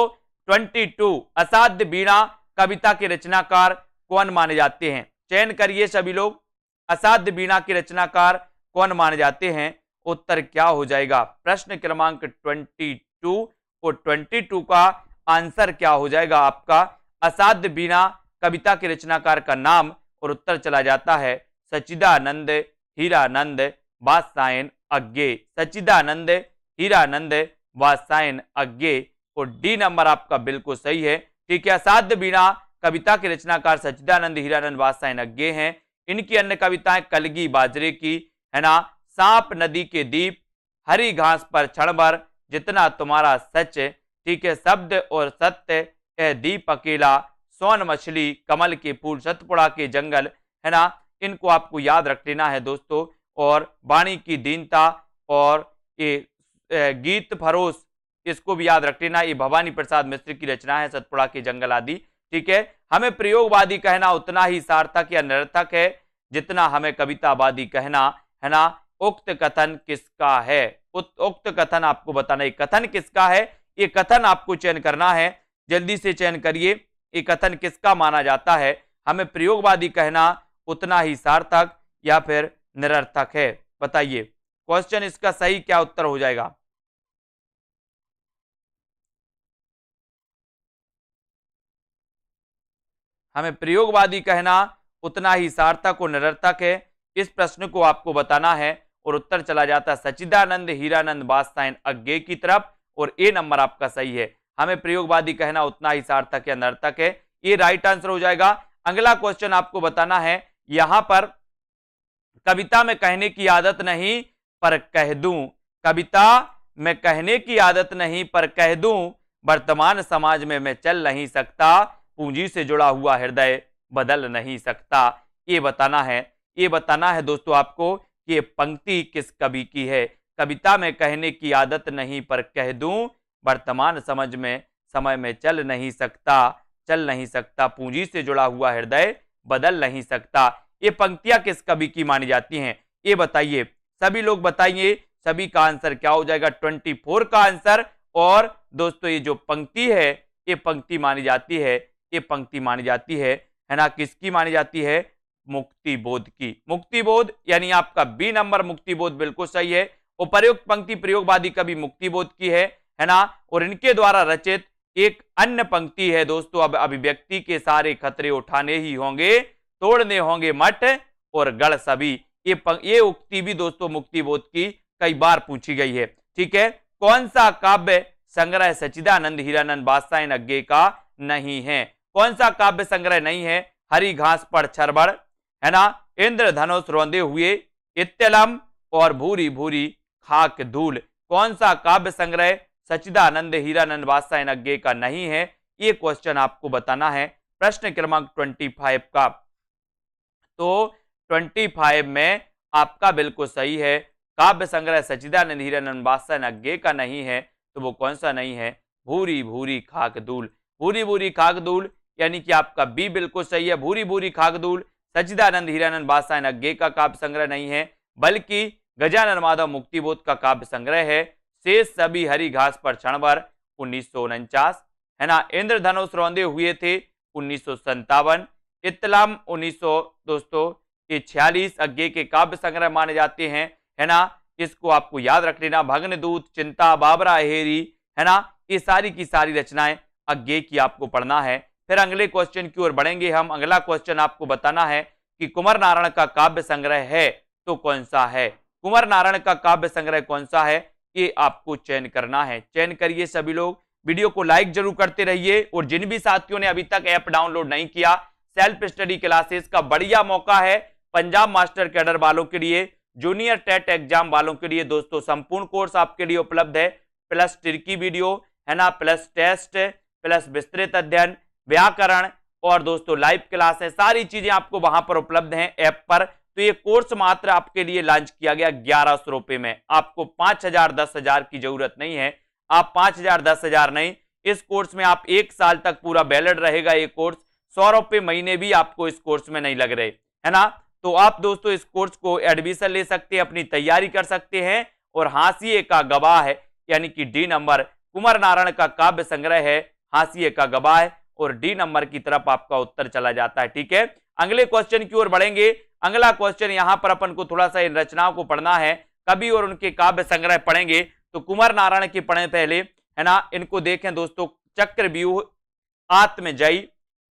Speaker 1: 22 असाध्य वीणा कविता के रचनाकार कौन माने जाते हैं? चयन करिए सभी लोग, असाध्य वीणा के रचनाकार कौन माने जाते हैं? उत्तर क्या हो जाएगा? प्रश्न क्रमांक 22 और 22 का आंसर क्या हो जाएगा आपका? असाध्य वीणा कविता के रचनाकार का नाम, और उत्तर चला जाता है सच्चिदानंद हीरानंद बादशाह अज्ञेय। सच्चिदानंद हीरानंद बादशाह अज्ञेय, और डी नंबर आपका बिल्कुल सही है। ठीक है, असाध्य वीणा कविता के रचनाकार सच्चिदानंद हीरानंद बादशाह अज्ञेय हैं। इनकी अन्य कविताएं कलगी बाजरे की, है ना, सांप नदी के दीप, हरी घास पर क्षण भर, जितना तुम्हारा सच, ठीक है, शब्द और सत्य, ए दीप अकेला, सोन मछली, कमल के फूल, सतपुड़ा के जंगल, है ना। इनको आपको याद रख लेना है दोस्तों। और वाणी की दीनता और ये गीत फरोश, इसको भी याद रख लेना। ये भवानी प्रसाद मिश्र की रचना है, सतपुड़ा के जंगल आदि। ठीक है, हमें प्रयोगवादी कहना उतना ही सार्थक या निरर्थक है जितना हमें कवितावादी कहना, है ना। उक्त कथन किसका है? उक्त कथन आपको बताना है, कथन किसका है, ये कथन आपको चयन करना है। जल्दी से चयन करिए, ये कथन किसका माना जाता है? हमें प्रयोगवादी कहना उतना ही सार्थक या फिर निरर्थक है, बताइए। क्वेश्चन इसका सही क्या उत्तर हो जाएगा? हमें प्रयोगवादी कहना उतना ही सार्थक और निरर्थक है, इस प्रश्न को आपको बताना है, और उत्तर चला जाता है सच्चिदानंद हीरानंद बादशाह अज्ञेय की तरफ, और ए नंबर आपका सही है। हमें प्रयोगवादी कहना उतना ही सार्थक या निरर्थक है, ये राइट आंसर हो जाएगा। अगला क्वेश्चन आपको बताना है, यहां पर कविता में कहने की आदत नहीं पर कह दूं, कविता में कहने की आदत नहीं पर कह दूं, वर्तमान समाज में मैं चल नहीं सकता, पूंजी से जुड़ा हुआ हृदय बदल नहीं सकता। ये बताना है दोस्तों आपको कि ये पंक्ति किस कवि की है। कविता में कहने की आदत नहीं पर कह दूं, वर्तमान समय में चल नहीं सकता, पूंजी से जुड़ा हुआ हृदय बदल नहीं सकता। ये पंक्तियां किस कवि की मानी जाती हैं? ये बताइए, सभी लोग बताइए, सभी का आंसर क्या हो जाएगा? 24 का आंसर। और दोस्तों ये जो पंक्ति है, ये पंक्ति मानी जाती है, ये पंक्ति मानी जाती है ना, किसकी मानी जाती है? मुक्ति बोध की। मुक्ति बोध यानी आपका बी नंबर मुक्ति बोध बिल्कुल सही है। उपर्युक्त पंक्ति प्रयोगवादी कवि मुक्ति बोध की है ना। और इनके द्वारा रचित एक अन्य पंक्ति है दोस्तों, अब अभिव्यक्ति के सारे खतरे उठाने ही होंगे, तोड़ने होंगे मठ और गढ़ सभी। ये उक्ति भी दोस्तों मुक्ति बोध की कई बार पूछी गई है। ठीक है, कौन सा काव्य संग्रह सच्चिदानंद हीरानंद बादशाह अज्ञेय का नहीं है? कौन सा काव्य संग्रह नहीं है? हरी घास पर छरबड़, है ना, इंद्रधनुष रौंदे हुए, इत्यलम और भूरी भूरी खाक धूल। कौन सा काव्य संग्रह सच्चिदानंद हीरानंद बादशाह अज्ञेय का नहीं है? ये क्वेश्चन आपको बताना है, प्रश्न क्रमांक 25 का। तो 25 में आपका बिल्कुल सही है, काव्य संग्रह सच्चिदानंद हीरानंद बादशाह अज्ञेय का नहीं है, तो वो कौन सा नहीं है? भूरी भूरी खाक धूल। भूरी भूरी खाक धूल यानी कि आपका बी बिल्कुल सही है। भूरी भूरी खाक धूल सच्चिदानंद हीरानंद बादशाह अज्ञेय का काव्य संग्रह नहीं है, बल्कि गजानन माधव मुक्तिबोध का काव्य संग्रह है। शेष सभी हरी घास पर क्षण भर 1949, है ना। इंद्रधनुष रौंदे हुए थे 1957, इतलाम 1900 दोस्तों ये 46 अज्ञेय के काव्य संग्रह माने जाते हैं, है ना। इसको आपको याद रख लेना। भग्नदूत, चिंता, बाबरा हेरी, है ना, ये सारी की सारी रचनाएं अज्ञेय की आपको पढ़ना है। फिर अगले क्वेश्चन की ओर बढ़ेंगे हम। अगला क्वेश्चन आपको बताना है कि कुंवर नारायण का काव्य संग्रह है तो कौन सा है। कुंवर नारायण का काव्य संग्रह कौन सा है, ये आपको चयन करना है। चयन करिए सभी लोग, वीडियो को लाइक जरूर करते रहिए। और जिन भी साथियों ने अभी तक ऐप डाउनलोड नहीं किया, सेल्फ स्टडी क्लासेस का बढ़िया मौका है पंजाब मास्टर कैडर वालों के लिए, जूनियर टेट एग्जाम वालों के लिए दोस्तों संपूर्ण कोर्स आपके लिए उपलब्ध है। प्लस ट्रिकी वीडियो है ना, प्लस टेस्ट, प्लस विस्तृत अध्ययन, व्याकरण और दोस्तों लाइव क्लास है, सारी चीजें आपको वहां पर उपलब्ध हैं ऐप पर। तो ये कोर्स मात्र आपके लिए लॉन्च किया गया 1100 रुपए में। आपको 5000 10,000 की जरूरत नहीं है। आप 5000 10,000 नहीं, इस कोर्स में आप 1 साल तक पूरा वैलिड रहेगा ये कोर्स। 100 रुपए महीने भी आपको इस कोर्स में नहीं लग रहे, है ना। तो आप दोस्तों इस कोर्स को एडमिशन ले सकते हैं, अपनी तैयारी कर सकते हैं। और हाशिए का गवाह है यानी कि डी नंबर, कुंवर नारायण का काव्य संग्रह है, हाशिए का गवाह है और डी नंबर की तरफ आपका उत्तर चला जाता है। ठीक है, अगले क्वेश्चन की ओर बढ़ेंगे। अगला क्वेश्चन यहां पर अपन को थोड़ा सा इन रचनाओं को पढ़ना है, कवि और उनके काव्य संग्रह पढ़ेंगे। तो कुंवर नारायण के पढ़े पहले, है ना। इनको देखें दोस्तों, चक्रव्यूह, आत्मजयी,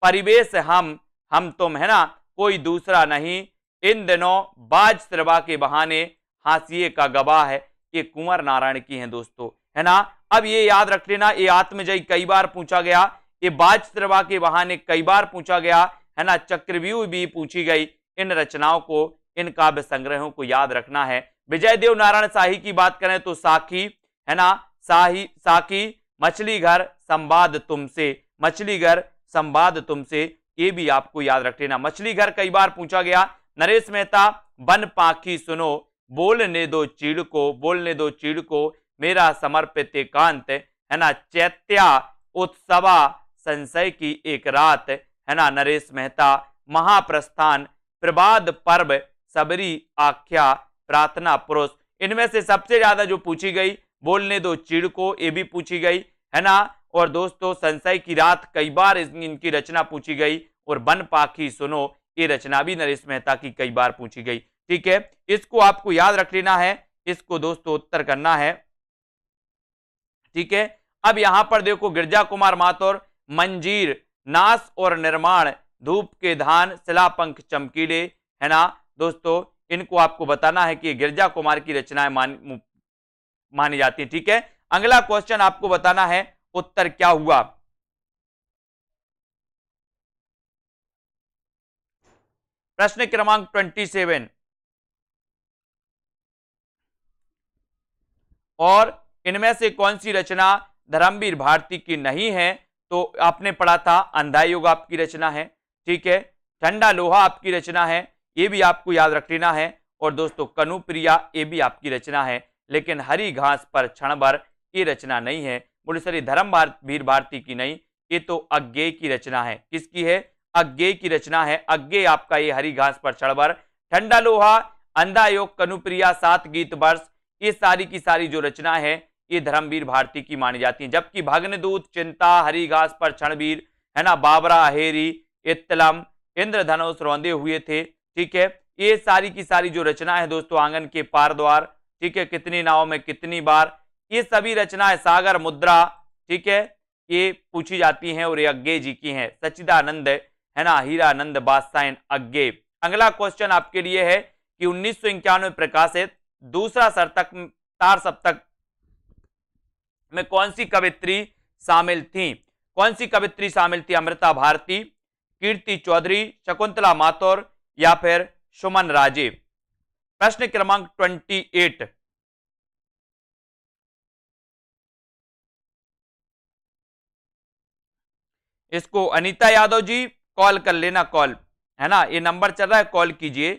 Speaker 1: परिवेश, हम तुम, है ना, कोई दूसरा नहीं, इन दिनों, बाज श्रवा के बहाने, हाशिए का गवाह है, ये कुंवर नारायण की हैं दोस्तों, है ना। अब ये याद रख लेना, ये आत्मजयी कई बार पूछा गया, ये बाज श्रवा के बहाने कई बार पूछा गया, है ना, चक्रव्यूह भी पूछी गई। इन रचनाओं को, इन काव्य संग्रहों को याद रखना है। विजय देव नारायण शाही की बात करें तो साखी, है ना, साखी, मछली घर, संवाद तुमसे, मछली घर, संवाद तुमसे, ये भी आपको याद रख लेना। मछली घर कई बार पूछा गया। नरेश मेहता, बन पाखी सुनो, बोलने दो चीड़ को, बोलने दो चीड़ को, मेरा समर्पित एकांत, है ना, चैत्या उत्सवा, संशय की एक रात, है ना, नरेश मेहता, महाप्रस्थान, प्रभात पर्व, सबरी आख्या, प्रार्थना पुरुष। इनमें से सबसे ज्यादा जो पूछी गई, बोलने दो चीड़ को, ये भी पूछी गई, है ना। और दोस्तों संशय की रात कई बार इनकी रचना पूछी गई। और बन पाखी सुनो, ये रचना भी नरेश मेहता की कई बार पूछी गई। ठीक है, इसको आपको याद रख लेना है, इसको दोस्तों उत्तर करना है। ठीक है, अब यहां पर देखो, गिरजा कुमार माथुर, मंजीर, नाश और निर्माण, धूप के धान, शिलापंख चमकीले, है ना दोस्तों, इनको आपको बताना है कि गिरजा कुमार की रचनाएं मानी जाती है। ठीक है, अगला क्वेश्चन आपको बताना है उत्तर क्या हुआ। प्रश्न क्रमांक 27, और इनमें से कौन सी रचना धर्मवीर भारती की नहीं है। तो आपने पढ़ा था अंधा युग आपकी रचना है। ठीक है, ठंडा लोहा आपकी रचना है, ये भी आपको याद रख लेना है। और दोस्तों कनुप्रिया, ये भी आपकी रचना है। लेकिन हरी घास पर क्षण भर, ये रचना नहीं है। बोले सर धर्मवीर भारती की नहीं, ये तो अज्ञेय की रचना है। किसकी है, अज्ञेय की रचना है। अज्ञेय आपका ये हरी घास पर क्षण भर, ठंडा लोहा, अंधा योग, कनुप्रिया, 7 गीत वर्ष, ये सारी की सारी जो रचना है ये धर्मवीर भारती की मानी जाती है। जबकि भग्नदूत, चिंता, हरी घास पर क्षणवीर, है ना, बाबरा, हेरी, इत्तलम, इंद्रधनुष रौंदे हुए थे। ठीक है, ये सारी की सारी जो रचना है दोस्तों, आंगन के पार द्वार, ठीक है, कितनी नाव में कितनी बार, ये सभी रचनाएं, सागर मुद्रा, ठीक है, ये पूछी जाती हैं और ये अज्ञेय जी की हैं। सच्चिदानंद, है ना, हीरानंद, बादशाह, अज्ञेय। अगला क्वेश्चन आपके लिए है कि 1951 में प्रकाशित दूसरा तार सप्तक में कौन सी कवित्री शामिल थी। कौन सी कवित्री शामिल थी, अमृता भारती, कीर्ति चौधरी, शकुंतला माथुर या फिर सुमन राजे। प्रश्न क्रमांक 28, इसको अनीता यादव जी कॉल कर लेना, कॉल, है ना, ये नंबर चल रहा है, कॉल कीजिए।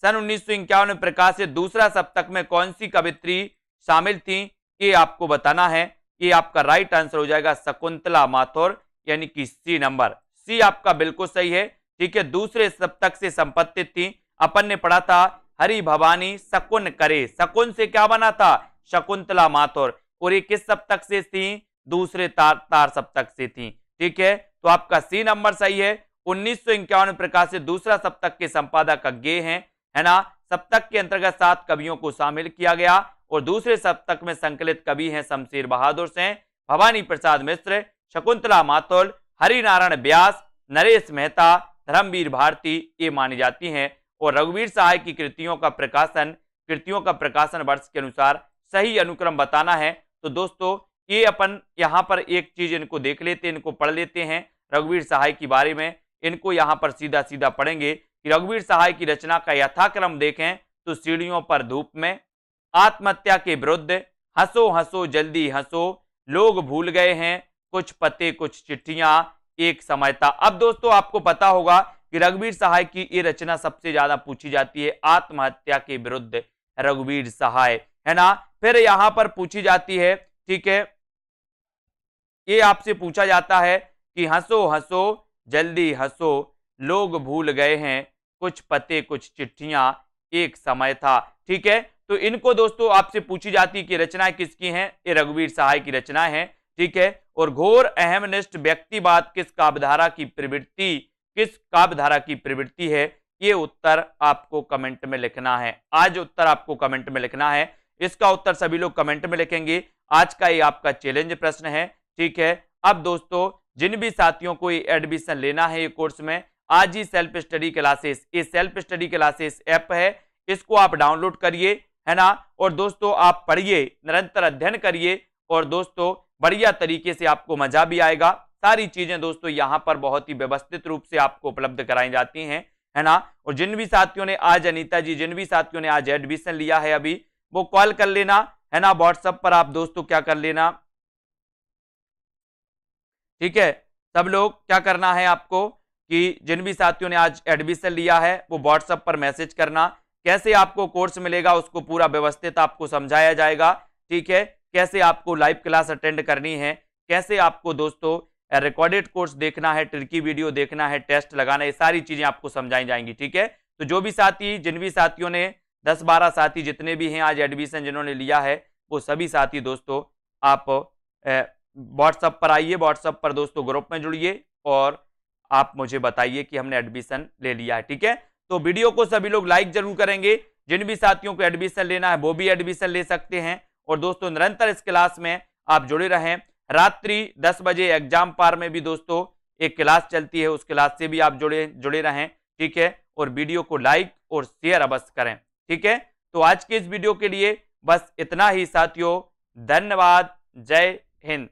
Speaker 1: सन 1951 में प्रकाशित दूसरा सप्तक में कौन सी कवित्री शामिल थी, ये आपको बताना है। ये आपका राइट आंसर हो जाएगा शकुंतला माथुर, यानी कि सी नंबर, सी आपका बिल्कुल सही है। ठीक है, दूसरे सप्तक से संबंधित थी। अपन ने पढ़ा था हरि भवानी शकुन करे, शकुन से क्या बना था, शकुंतला माथुर। और ये किस सप्तक से थी, दूसरे तार सप्तक से थी। ठीक है, तो आपका सी नंबर सही है। 1951 में प्रकाशित दूसरा सप्तक के संपादक अज्ञेय हैं, है ना। सप्तक के अंतर्गत 7 कवियों को शामिल किया गया और दूसरे सप्तक में संकलित कवि हैं शमशेर बहादुर सिंह, भवानी प्रसाद मिश्र, शकुंतला मातुल, हरिनारायण व्यास, नरेश मेहता, धर्मवीर भारती ये मानी जाती हैं। और रघुवीर सहाय की कृतियों का प्रकाशन वर्ष के अनुसार सही अनुक्रम बताना है। तो दोस्तों ये अपन यहाँ पर एक चीज इनको देख लेते हैं, इनको पढ़ लेते हैं रघुवीर सहाय के बारे में। इनको यहाँ पर सीधा सीधा पढ़ेंगे कि रघुवीर सहाय की रचना का यथाक्रम देखें तो सीढ़ियों पर धूप में, आत्महत्या के विरुद्ध, हंसो हंसो जल्दी हंसो, लोग भूल गए हैं, कुछ पते कुछ चिट्ठियां, एक समय था। अब दोस्तों आपको पता होगा कि रघुवीर सहाय की ये रचना सबसे ज्यादा पूछी जाती है, आत्महत्या के विरुद्ध रघुवीर सहाय, है ना। फिर यहां पर पूछी जाती है, ठीक है, ये आपसे पूछा जाता है कि हंसो हंसो जल्दी हंसो, लोग भूल गए हैं, कुछ पते कुछ चिट्ठियां, एक समय था। ठीक है, तो इनको दोस्तों आपसे पूछी जाती है कि रचनाएं किसकी हैं, ये रघुवीर सहाय की रचना है। ठीक है, और घोर अहमनिष्ठ व्यक्तिवाद किस काव्यधारा की प्रवृत्ति है, ये उत्तर आपको कमेंट में लिखना है। आज उत्तर आपको कमेंट में लिखना है, इसका उत्तर सभी लोग कमेंट में लिखेंगे। आज का ये आपका चैलेंज प्रश्न है। ठीक है, अब दोस्तों जिन भी साथियों को एडमिशन लेना है ये कोर्स में, आज ही सेल्फ स्टडी क्लासेस, ये सेल्फ स्टडी क्लासेस ऐप है, इसको आप डाउनलोड करिए, है ना। और दोस्तों आप पढ़िए, निरंतर अध्ययन करिए, और दोस्तों बढ़िया तरीके से आपको मजा भी आएगा। सारी चीजें दोस्तों यहाँ पर बहुत ही व्यवस्थित रूप से आपको उपलब्ध कराई जाती हैं, है ना। और जिन भी साथियों ने आज, अनीता जी, जिन भी साथियों ने आज एडमिशन लिया है अभी, वो कॉल कर लेना, है ना। व्हाट्सएप पर आप दोस्तों क्या कर लेना, ठीक है, सब लोग क्या करना है आपको कि जिन भी साथियों ने आज एडमिशन लिया है वो व्हाट्सएप पर मैसेज करना, कैसे आपको कोर्स मिलेगा उसको पूरा व्यवस्थित आपको समझाया जाएगा। ठीक है, कैसे आपको लाइव क्लास अटेंड करनी है, कैसे आपको दोस्तों रिकॉर्डेड कोर्स देखना है, ट्रिकी वीडियो देखना है, टेस्ट लगाना है, ये सारी चीजें आपको समझाई जाएंगी। ठीक है, तो जो भी साथी, जिन भी साथियों ने 10-12 साथी जितने भी हैं आज एडमिशन जिन्होंने लिया है, वो सभी साथी दोस्तों आप व्हाट्सएप पर आइए, व्हाट्सएप पर दोस्तों ग्रुप में जुड़िए और आप मुझे बताइए कि हमने एडमिशन ले लिया है। ठीक है, तो वीडियो को सभी लोग लाइक जरूर करेंगे। जिन भी साथियों को एडमिशन लेना है वो भी एडमिशन ले सकते हैं। और दोस्तों निरंतर इस क्लास में आप जुड़े रहें। रात्रि 10 बजे एग्जाम पार में भी दोस्तों एक क्लास चलती है, उस क्लास से भी आप जुड़े रहें। ठीक है, और वीडियो को लाइक और शेयर अवश्य करें। ठीक है, तो आज के इस वीडियो के लिए बस इतना ही साथियों, धन्यवाद, जय हिंद।